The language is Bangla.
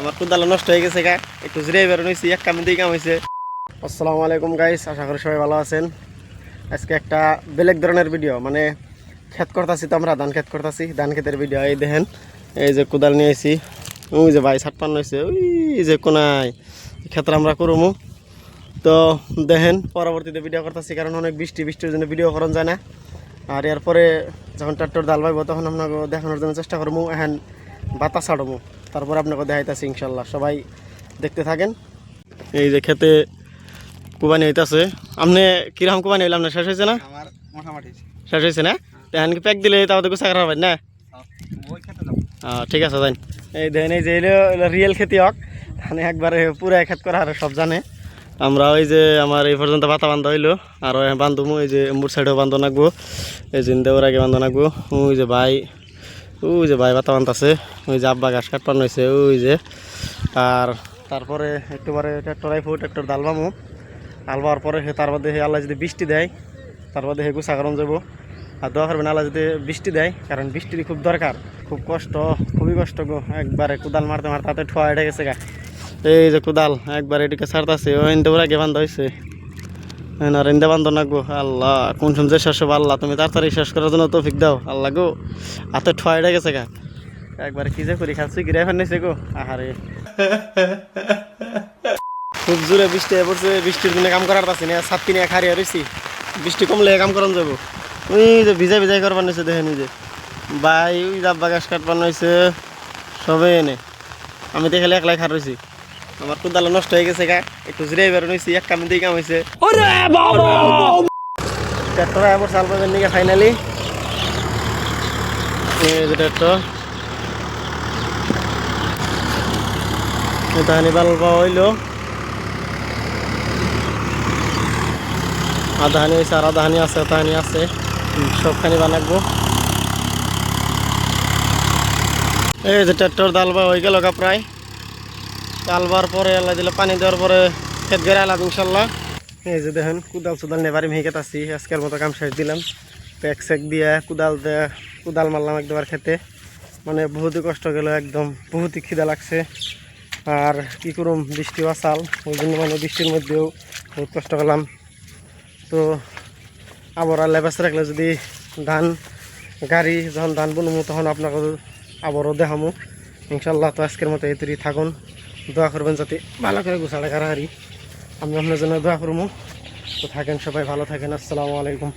আমার কুদালা নষ্ট হয়ে গেছে গা, একটু জিরে বেরোইছি, এক কাম দিয়ে কাম হয়েছে। আসসালামু আলাইকুম গাইস, আশা করি সবাই ভালো আছেন। আজকে একটা বেলেগ ধরনের ভিডিও, মানে ক্ষেত করতেছি তো আমরা, ধান ক্ষেত করতেছি, ধান ক্ষেতের ভিডিও। এই দেখেন, এই যে কুদাল নিয়ে আইছি, ওই যে ভাই ছাট পান্ন হয়েছে, ওই যে কোনায় ক্ষেত্রে আমরা করবো। তো দেখেন পরবর্তীতে ভিডিও করতেছি, কারণ অনেক বৃষ্টির জন্য ভিডিও করা যায় না। আর এরপরে যখন ট্রাক্টর ডাল পাইব তখন আপনাকে দেখানোর জন্য চেষ্টা করবো। এখন বাতাস ছাড়বো, তারপর আপনাকে দেখাইতেছি ইনশাল্লাহ। সবাই দেখতে থাকেন। এই যে খেতে কুবানি হইতেছে, আপনি কিরকম কুবানি হইলাম না, শেষ হয়েছে না? আমার মোটামুটি শেষ হয়েছে না? এখন কি প্যাক দিলে তাও তো গুছা করা হবে না? ঠিক আছে যাই। এই দেখেন, এই যে রিয়েল খেতি হোক, মানে একবারে পুরো খেত করা আর সব জানে। আমরা ওই যে আমার এই পর্যন্ত পাতা বান্ধা হইলো, আর বান্ধবো এই যে মোর সাইডেও বান্ধব নাকবো, এই যে দেওয়ার আগে বান্ধব নাকবো। ওই যে ভাই পাতা বান্ধছে, ওই যে আব্বা ঘাস কাটপানো হয়েছে ওই যে। আর তারপরে একটু পরে ট্রাক্টর আইফো, ট্রাক্টর ডালবামো, ডালবার পরে তার বাদে আল্লাহ যদি বৃষ্টি দেয়, তার বাদে গুছা কারণ যাবো। আর দোয়া করবেন আল্লাহ যদি বৃষ্টি দেয়, কারণ বৃষ্টির খুব দরকার, খুব কষ্ট, খুবই কষ্ট গো। একবারে কুদাল মারতে মারতে হাতে ঠোয়া উঠে গেছে গা। এই যে কুদাল একবার এদিকে ছাড়তেছে, ওই ইন্দে আগে বান্ধ হয়েছে, আর ইন্দে বান্ধ নাকবো। আল্লাহ কোন শুনছে শেষ হবো, আল্লাহ তুমি তাড়াতাড়ি শেষ করার জন্য তৌফিক দাও আল্লাহ গো। হাতে ঠোয়া উঠে গেছে গা, একবার কি যে করি, খাচ্ছি গিরে ফেলেছে গো। আহারে খুব জোরে বৃষ্টি পড়ছে, বৃষ্টির দিনে কাম করার পাচ্ছি না, ছাত্তি নিয়ে খারিয়ে রয়েছি। বৃষ্টি কমলে কাম করান যাবো। ওই যে ভিজাই করবার নিয়েছে, দেখেন ওই যে ভাই, ওই আব্বা গাছ কাটবার নিয়েছে, সবে এনে আমি দেখলে একলাই খার রয়েছি। আমার কুদালা নষ্ট হয়ে গেছে গা, একটু জিরে বেরোইছি, এক কাম দিয়ে কাম হয়েছে। ট্রাক্টর এবার চাল পাবেন নাকি ফাইনালি? এই যে ট্রাক্টর তাহানি বাল পাওয়া হইলো, আধাহানি হয়েছে আর আধাহানি আছে, তাহানি আছে, সবখানি বানাবো। এই যে ট্রাক্টর ডালবা হয়ে গেল গা প্রায়, ডালবার পরে আল্লাহ দিলে পানি দেওয়ার পরে খেত গেড়ে আলাম ইনশাল্লাহ। এই যে দেখেন কুদাল সুদাল নেবারি মেহিকেত আছি, আজকের মতো কাম শেষ দিলাম। প্যাক স্যাক দিয়ে কুদাল মারলাম একবার খেতে, মানে বহুতই কষ্ট গেল, একদম বহুতই খিদা লাগছে। আর কি করুম, বৃষ্টি আসাল, ওই জন্য মানে বৃষ্টির মধ্যেও বহুত কষ্ট করলাম। তো আবার লেবাস রাখলে যদি ধান গাড়ি যখন ধান বুনবো তখন আপনাকে আবারও দেখামো ইনশাল্লাহ। তো আজকের মতো এতই থাকুন, দোয়া করবেন যাতে ভালো করে গুছাড়া কারাহারি, আমি আপনার জন্য দোয়া করবো। তো থাকেন সবাই, ভালো থাকেন, আসসালামু আলাইকুম।